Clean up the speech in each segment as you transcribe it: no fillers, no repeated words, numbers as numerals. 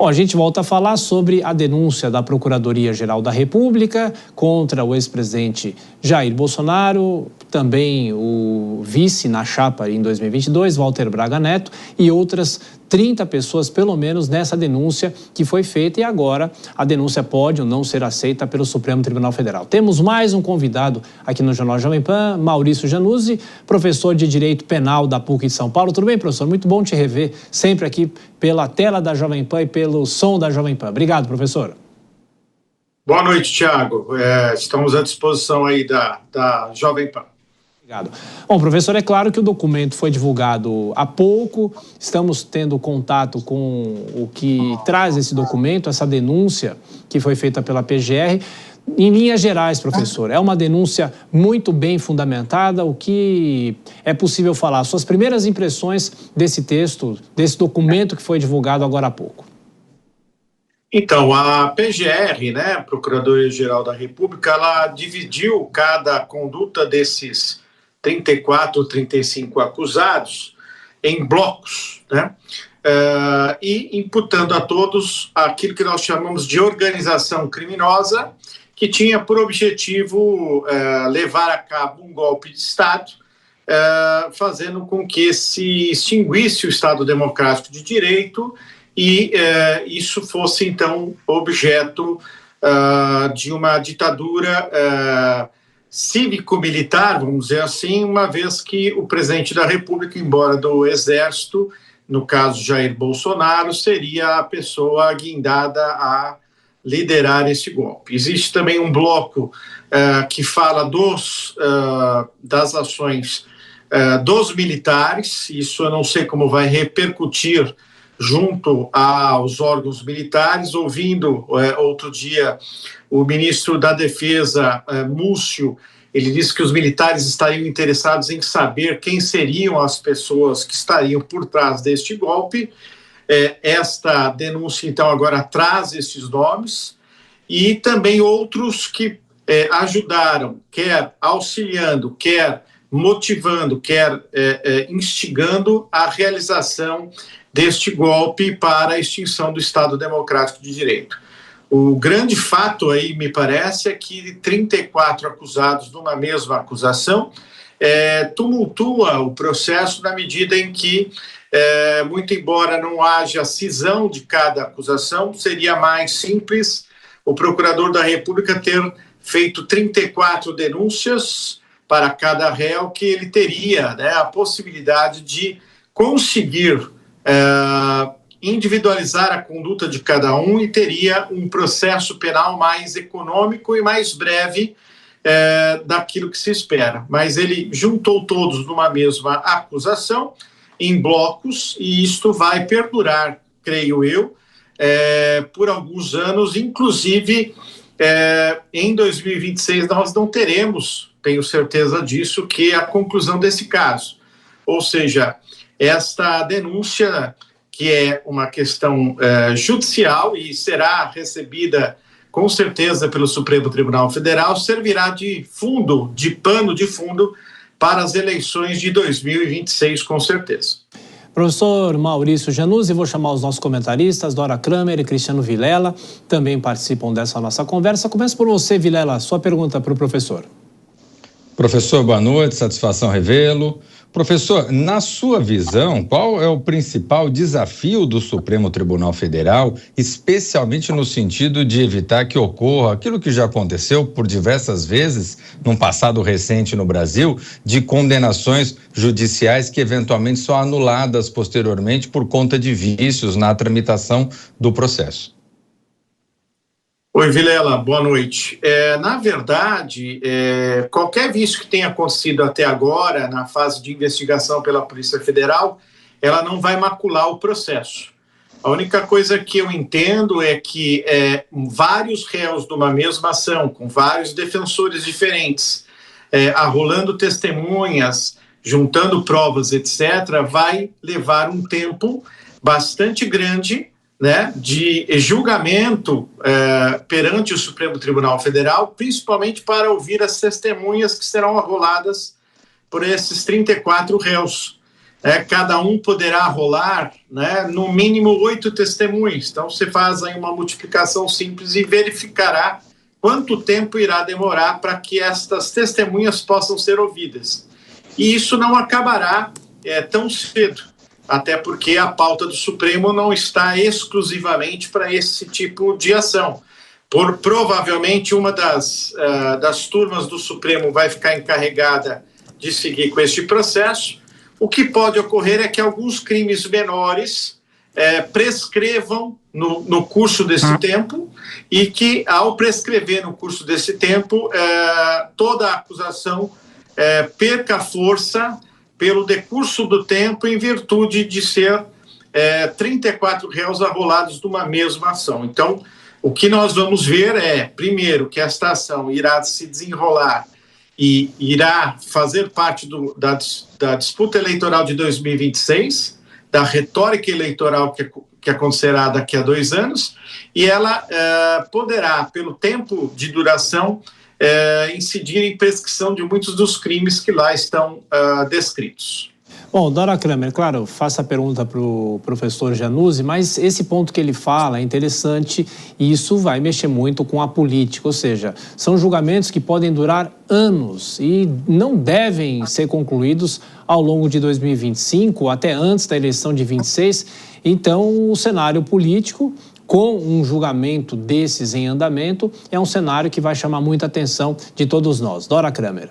Bom, a gente volta a falar sobre a denúncia da Procuradoria-Geral da República contra o ex-presidente Jair Bolsonaro, também o vice na chapa em 2022, Walter Braga Neto, e outras 30 pessoas, pelo menos, nessa denúncia que foi feita, e agora a denúncia pode ou não ser aceita pelo Supremo Tribunal Federal. Temos mais um convidado aqui no Jornal Jovem Pan, Maurício Januzzi, professor de Direito Penal da PUC de São Paulo. Tudo bem, professor? Muito bom te rever sempre aqui pela tela da Jovem Pan e pelo som da Jovem Pan. Obrigado, professor. Boa noite, Thiago. Estamos à disposição aí da Jovem Pan. Obrigado. Bom, professor, é claro que o documento foi divulgado há pouco, estamos tendo contato com o que traz esse documento, essa denúncia que foi feita pela PGR. Em linhas gerais, professor, é uma denúncia muito bem fundamentada. O que é possível falar? Suas primeiras impressões desse texto, desse documento que foi divulgado agora há pouco. Então, a PGR, né, Procuradoria-Geral da República, ela dividiu cada conduta desses 34, 35 acusados em blocos, né, e imputando a todos aquilo que nós chamamos de organização criminosa, que tinha por objetivo levar a cabo um golpe de Estado, fazendo com que se extinguisse o Estado Democrático de Direito e isso fosse, então, objeto de uma ditadura cívico-militar, vamos dizer assim, uma vez que o presidente da República, embora do Exército, no caso Jair Bolsonaro, seria a pessoa guindada a liderar esse golpe. Existe também um bloco que fala das ações dos militares. Isso eu não sei como vai repercutir junto aos órgãos militares. Ouvindo outro dia o ministro da Defesa, Múcio, ele disse que os militares estariam interessados em saber quem seriam as pessoas que estariam por trás deste golpe. Esta denúncia, então, agora traz esses nomes e também outros que ajudaram, quer auxiliando, quer motivando, quer instigando a realização deste golpe para a extinção do Estado Democrático de Direito. O grande fato aí, me parece, é que 34 acusados numa mesma acusação tumultua o processo na medida em que, muito embora não haja cisão de cada acusação, seria mais simples o procurador da República ter feito 34 denúncias para cada réu, que ele teria, né, a possibilidade de conseguir individualizar a conduta de cada um e teria um processo penal mais econômico e mais breve daquilo que se espera. Mas ele juntou todos numa mesma acusação, em blocos, e isto vai perdurar, creio eu, por alguns anos. Inclusive, em 2026 nós não teremos, tenho certeza disso, que a conclusão desse caso. Ou seja, esta denúncia, que é uma questão judicial e será recebida com certeza pelo Supremo Tribunal Federal, servirá de fundo, de pano de fundo para as eleições de 2026, com certeza. Professor Maurício Januzzi, vou chamar os nossos comentaristas, Dora Kramer e Cristiano Vilela, também participam dessa nossa conversa. Começo por você, Vilela, sua pergunta para o professor. Professor, boa noite, satisfação revê-lo. Professor, na sua visão, qual é o principal desafio do Supremo Tribunal Federal, especialmente no sentido de evitar que ocorra aquilo que já aconteceu por diversas vezes, num passado recente no Brasil, de condenações judiciais que eventualmente são anuladas posteriormente por conta de vícios na tramitação do processo? Oi, Vilela, boa noite. Na verdade, qualquer vício que tenha acontecido até agora, na fase de investigação pela Polícia Federal, ela não vai macular o processo. A única coisa que eu entendo é que vários réus numa mesma ação, com vários defensores diferentes, arrolando testemunhas, juntando provas, etc., vai levar um tempo bastante grande, né, de julgamento perante o Supremo Tribunal Federal, principalmente para ouvir as testemunhas que serão arroladas por esses 34 réus. cada um poderá rolar, né, no mínimo 8 testemunhas. Então, você faz aí uma multiplicação simples e verificará quanto tempo irá demorar para que estas testemunhas possam ser ouvidas. E isso não acabará tão cedo, até porque a pauta do Supremo não está exclusivamente para esse tipo de ação. Provavelmente uma das turmas do Supremo vai ficar encarregada de seguir com este processo. O que pode ocorrer é que alguns crimes menores prescrevam no curso desse tempo, e que, ao prescrever no curso desse tempo, toda a acusação perca força pelo decurso do tempo, em virtude de ser 34 réus arrolados numa mesma ação. Então, o que nós vamos ver é, primeiro, que esta ação irá se desenrolar e irá fazer parte da disputa eleitoral de 2026, da retórica eleitoral que acontecerá daqui a 2 anos, e ela poderá, pelo tempo de duração, incidir em prescrição de muitos dos crimes que lá estão descritos. Bom, Dora Kramer, claro, faço a pergunta para o professor Januzzi, mas esse ponto que ele fala é interessante e isso vai mexer muito com a política, ou seja, são julgamentos que podem durar anos e não devem ser concluídos ao longo de 2025, até antes da eleição de 26. Então, o cenário político, com um julgamento desses em andamento, é um cenário que vai chamar muita atenção de todos nós. Dora Kramer.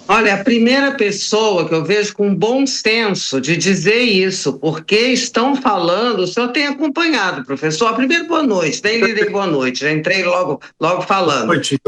Olha, a primeira pessoa que eu vejo com bom senso de dizer isso, porque estão falando, o senhor tem acompanhado, professor. Primeiro, boa noite, nem lhe dei boa noite, já entrei logo falando. Boa noite,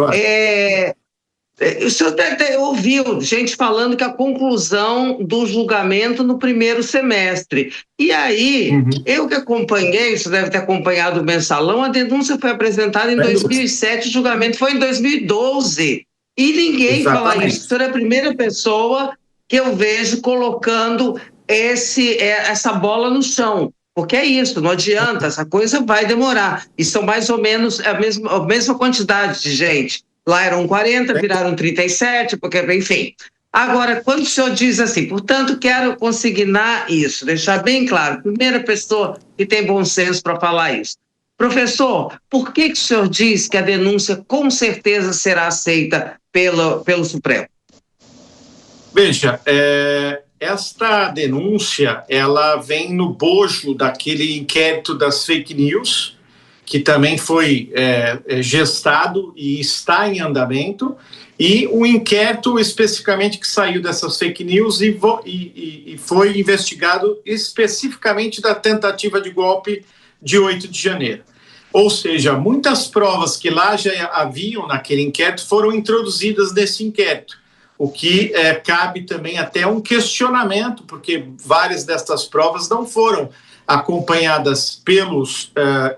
o senhor ouviu gente falando que a conclusão do julgamento no primeiro semestre. E aí, eu que acompanhei, você deve ter acompanhado o Mensalão, a denúncia foi apresentada em 2007, o julgamento foi em 2012. E ninguém fala isso. O senhor é a primeira pessoa que eu vejo colocando essa bola no chão. Porque é isso, não adianta, essa coisa vai demorar. E são mais ou menos a mesma quantidade de gente. Lá eram 40, viraram 37, porque, enfim. Agora, quando o senhor diz assim, portanto, quero consignar isso, deixar bem claro, primeira pessoa que tem bom senso para falar isso. Professor, por que o senhor diz que a denúncia com certeza será aceita pelo Supremo? Veja, esta denúncia, ela vem no bojo daquele inquérito das fake news, que também foi gestado e está em andamento, e o inquérito especificamente que saiu dessas fake news e foi investigado especificamente da tentativa de golpe de 8 de janeiro. Ou seja, muitas provas que lá já haviam naquele inquérito foram introduzidas nesse inquérito, o que cabe também até um questionamento, porque várias destas provas não foram acompanhadas pelos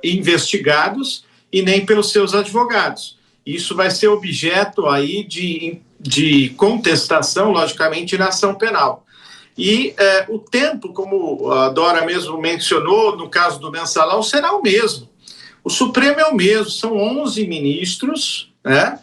investigados e nem pelos seus advogados. Isso vai ser objeto aí de contestação, logicamente, na ação penal. E o tempo, como a Dora mesmo mencionou, no caso do Mensalão, será o mesmo. O Supremo é o mesmo, são 11 ministros, né?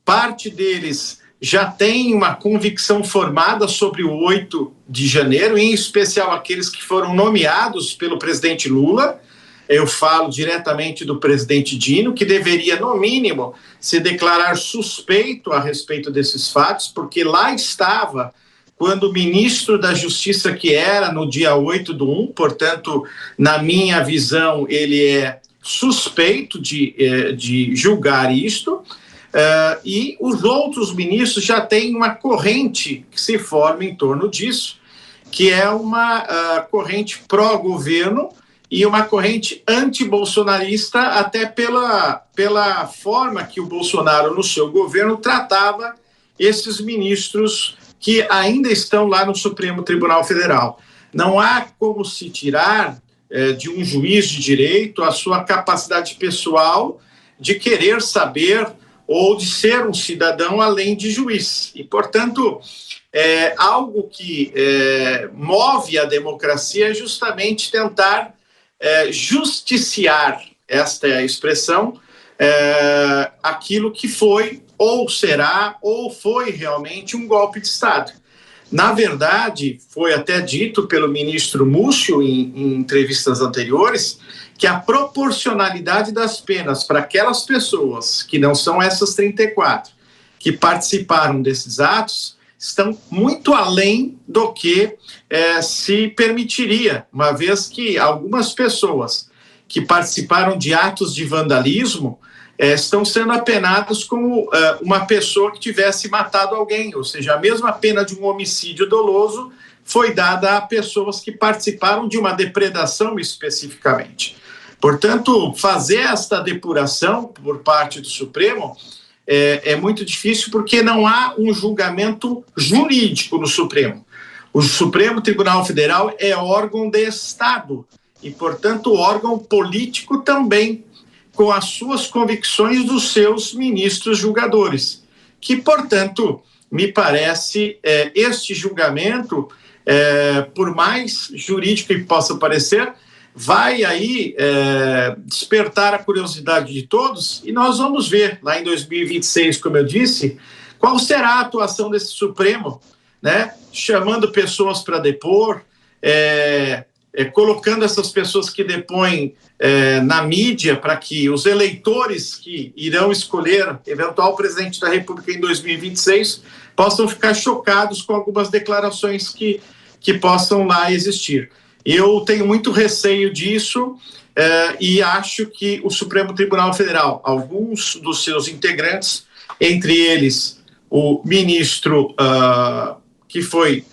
Parte deles já tem uma convicção formada sobre o 8 de janeiro, em especial aqueles que foram nomeados pelo presidente Lula. Eu falo diretamente do presidente Dino, que deveria, no mínimo, se declarar suspeito a respeito desses fatos, porque lá estava quando o ministro da Justiça, que era no dia 8/1, portanto, na minha visão, ele é suspeito de julgar isto, e os outros ministros já têm uma corrente que se forma em torno disso, que é uma corrente pró-governo e uma corrente anti-bolsonarista, até pela forma que o Bolsonaro, no seu governo, tratava esses ministros que ainda estão lá no Supremo Tribunal Federal. Não há como se tirar de um juiz de direito a sua capacidade pessoal de querer saber ou de ser um cidadão além de juiz. E, portanto, algo que move a democracia é justamente tentar justiciar, esta é a expressão, aquilo que foi, ou será, ou foi realmente um golpe de Estado. Na verdade, foi até dito pelo ministro Múcio em entrevistas anteriores que a proporcionalidade das penas para aquelas pessoas, que não são essas 34, que participaram desses atos, estão muito além do que se permitiria, uma vez que algumas pessoas que participaram de atos de vandalismo estão sendo apenadas como uma pessoa que tivesse matado alguém, ou seja, a mesma pena de um homicídio doloso foi dada a pessoas que participaram de uma depredação especificamente. Portanto, fazer esta depuração por parte do Supremo é muito difícil porque não há um julgamento jurídico no Supremo. O Supremo Tribunal Federal é órgão de Estado e, portanto, órgão político também, com as suas convicções dos seus ministros julgadores, que, portanto, me parece, este julgamento, por mais jurídico que possa parecer, vai aí despertar a curiosidade de todos e nós vamos ver lá em 2026, como eu disse, qual será a atuação desse Supremo, né? Chamando pessoas para depor, colocando essas pessoas que depõem na mídia para que os eleitores que irão escolher eventual presidente da República em 2026 possam ficar chocados com algumas declarações que possam lá existir. Eu tenho muito receio disso e acho que o Supremo Tribunal Federal, alguns dos seus integrantes, entre eles o ministro que foi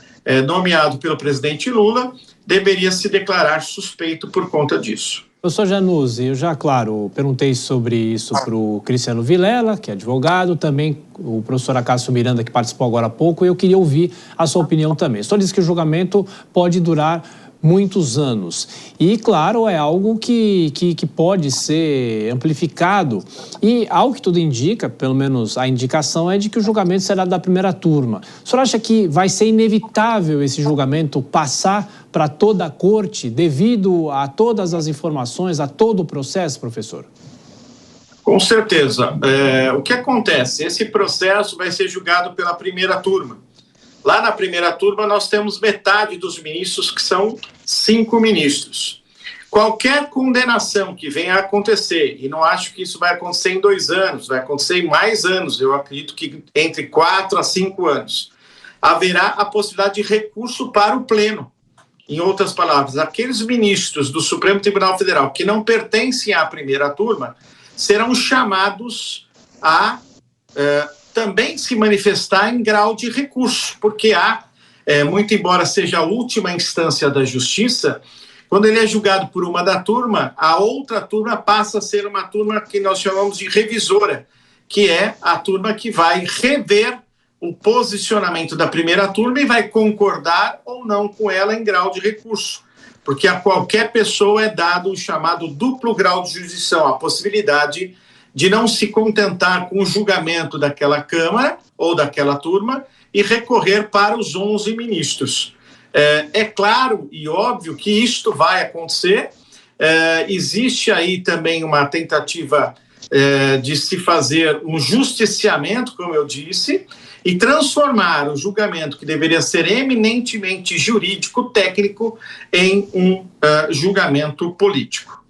nomeado pelo presidente Lula, deveria se declarar suspeito por conta disso. Professor Januzzi, eu já, claro, perguntei sobre isso para o Cristiano Vilela, que é advogado, também o professor Acácio Miranda, que participou agora há pouco, e eu queria ouvir a sua opinião também. O senhor disse que o julgamento pode durar muitos anos. E, claro, é algo que pode ser amplificado. E, ao que tudo indica, pelo menos a indicação é de que o julgamento será da primeira turma. O senhor acha que vai ser inevitável esse julgamento passar para toda a corte devido a todas as informações, a todo o processo, professor? Com certeza. O que acontece? Esse processo vai ser julgado pela primeira turma. Lá na primeira turma, nós temos metade dos ministros, que são 5 ministros. Qualquer condenação que venha a acontecer, e não acho que isso vai acontecer em 2 anos, vai acontecer em mais anos, eu acredito que entre 4 a 5 anos, haverá a possibilidade de recurso para o pleno. Em outras palavras, aqueles ministros do Supremo Tribunal Federal que não pertencem à primeira turma serão chamados a também se manifestar em grau de recurso, porque há, muito embora seja a última instância da justiça, quando ele é julgado por uma da turma, a outra turma passa a ser uma turma que nós chamamos de revisora, que é a turma que vai rever o posicionamento da primeira turma e vai concordar ou não com ela em grau de recurso, porque a qualquer pessoa é dado o chamado duplo grau de jurisdição, a possibilidade de não se contentar com o julgamento daquela Câmara ou daquela turma e recorrer para os 11 ministros. É claro e óbvio que isto vai acontecer. Existe aí também uma tentativa de se fazer um justiciamento, como eu disse, e transformar o julgamento, que deveria ser eminentemente jurídico, técnico, em um julgamento político.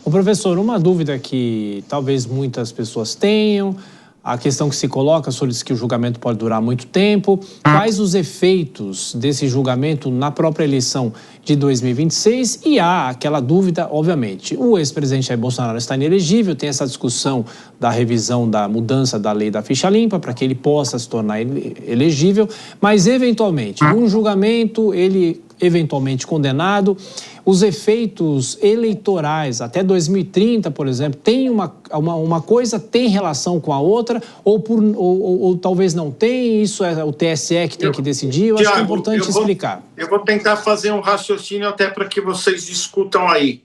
O professor, uma dúvida que talvez muitas pessoas tenham, a questão que se coloca, o senhor disse que o julgamento pode durar muito tempo. Quais os efeitos desse julgamento na própria eleição de 2026? E há aquela dúvida, obviamente, o ex-presidente Jair Bolsonaro está inelegível, tem essa discussão da revisão da mudança da lei da ficha limpa para que ele possa se tornar elegível, mas eventualmente, um julgamento, ele eventualmente condenado, os efeitos eleitorais até 2030, por exemplo, tem uma coisa tem relação com a outra ou talvez não tem, isso é o TSE que tem que decidir, eu acho que é importante explicar. Eu vou tentar fazer um raciocínio até para que vocês discutam aí.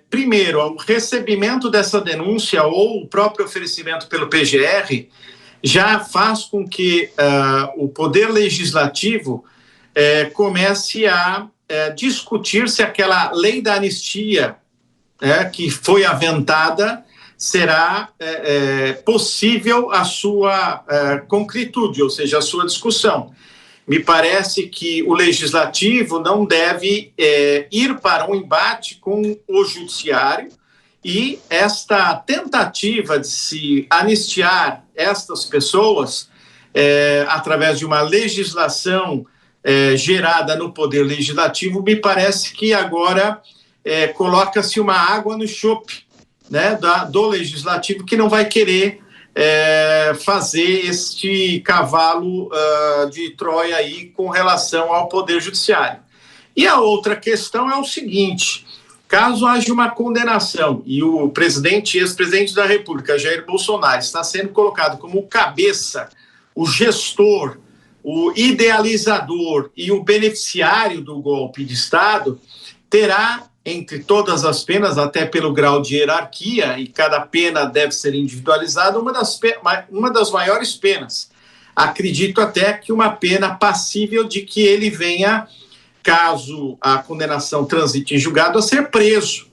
Primeiro, o recebimento dessa denúncia ou o próprio oferecimento pelo PGR já faz com que o Poder Legislativo comece a discutir se aquela lei da anistia que foi aventada será possível a sua concretude, ou seja, a sua discussão. me parece que o legislativo não deve ir para um embate com o judiciário, e esta tentativa de se anistiar estas pessoas através de uma legislação gerada no poder legislativo, me parece que agora coloca-se uma água no chope, né, do legislativo, que não vai querer fazer este cavalo de Troia aí com relação ao poder judiciário. E a outra questão é o seguinte: caso haja uma condenação e o ex-presidente da República, Jair Bolsonaro, está sendo colocado como o cabeça, o gestor, o idealizador e o beneficiário do golpe de Estado, terá, entre todas as penas, até pelo grau de hierarquia, e cada pena deve ser individualizada, uma das maiores penas. Acredito até que uma pena passível de que ele venha, caso a condenação transite em julgado, a ser preso.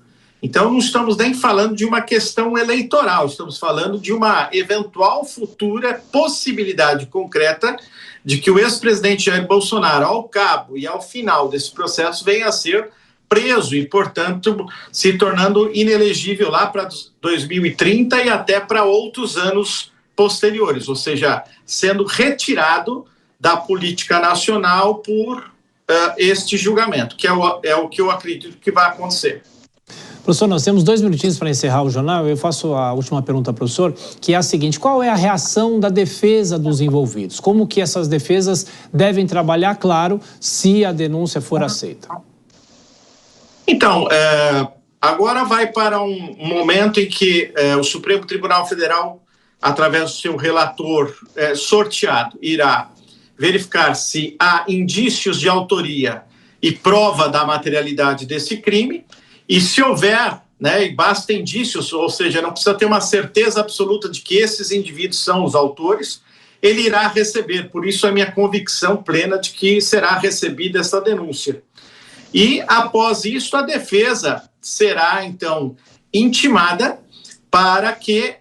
Então, não estamos nem falando de uma questão eleitoral, estamos falando de uma eventual futura possibilidade concreta de que o ex-presidente Jair Bolsonaro, ao cabo e ao final desse processo, venha a ser preso e, portanto, se tornando inelegível lá para 2030 e até para outros anos posteriores, ou seja, sendo retirado da política nacional por este julgamento, que é o que eu acredito que vai acontecer. Professor, nós temos 2 minutinhos para encerrar o jornal. Eu faço a última pergunta, professor, que é a seguinte: qual é a reação da defesa dos envolvidos? Como que essas defesas devem trabalhar, claro, se a denúncia for aceita? Então, agora vai para um momento em que o Supremo Tribunal Federal, através do seu relator sorteado, irá verificar se há indícios de autoria e prova da materialidade desse crime, e se houver, né, e basta indícios, ou seja, não precisa ter uma certeza absoluta de que esses indivíduos são os autores, ele irá receber. Por isso a minha convicção plena de que será recebida essa denúncia. E, após isso, a defesa será, então, intimada para que,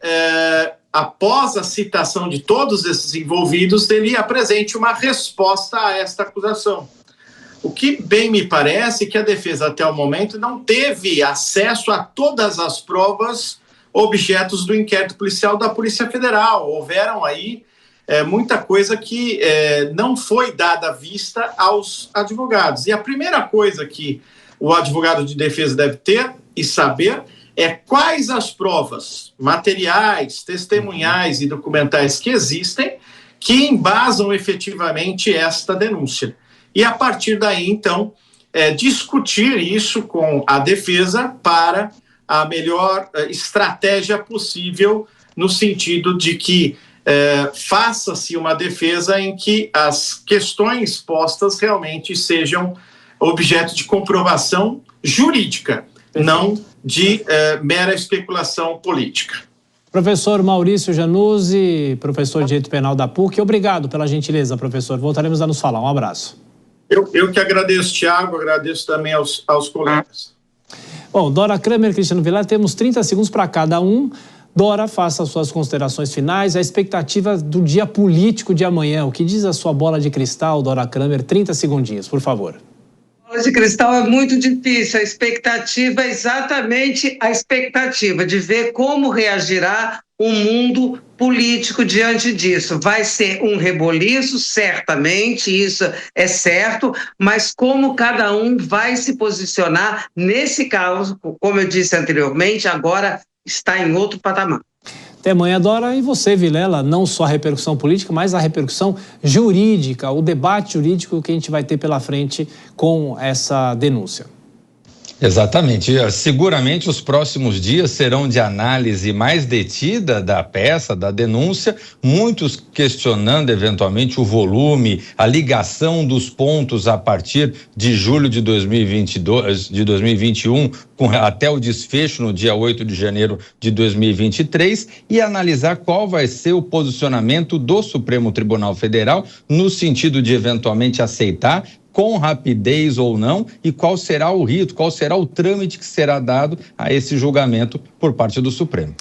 após a citação de todos esses envolvidos, ele apresente uma resposta a esta acusação. O que bem me parece que a defesa, até o momento, não teve acesso a todas as provas objetos do inquérito policial da Polícia Federal. Houveram aí muita coisa que não foi dada vista aos advogados. E a primeira coisa que o advogado de defesa deve ter e saber é quais as provas materiais, testemunhais e documentais que existem que embasam efetivamente esta denúncia. E, a partir daí, então, discutir isso com a defesa para a melhor estratégia possível, no sentido de que faça-se uma defesa em que as questões postas realmente sejam objeto de comprovação jurídica, não de mera especulação política. Professor Maurício Januzzi, professor de Direito Penal da PUC, obrigado pela gentileza, professor. Voltaremos a nos falar. Um abraço. Eu que agradeço, Tiago, agradeço também aos colegas. Bom, Dora Kramer e Cristiano Vilar, temos 30 segundos para cada um. Dora, faça as suas considerações finais, a expectativa do dia político de amanhã. O que diz a sua bola de cristal, Dora Kramer? 30 segundinhos, por favor. Bola de cristal é muito difícil. A expectativa é exatamente a expectativa de ver como reagirá o mundo político diante disso. Vai ser um reboliço, certamente, isso é certo, mas como cada um vai se posicionar nesse caso, como eu disse anteriormente, agora está em outro patamar. Até amanhã, Dora. E você, Vilela, não só a repercussão política, mas a repercussão jurídica, o debate jurídico que a gente vai ter pela frente com essa denúncia. Exatamente. Seguramente os próximos dias serão de análise mais detida da peça, da denúncia, muitos questionando eventualmente o volume, a ligação dos pontos a partir de julho de 2021, até o desfecho no dia 8 de janeiro de 2023, e analisar qual vai ser o posicionamento do Supremo Tribunal Federal no sentido de eventualmente aceitar com rapidez ou não, e qual será o rito, qual será o trâmite que será dado a esse julgamento por parte do Supremo.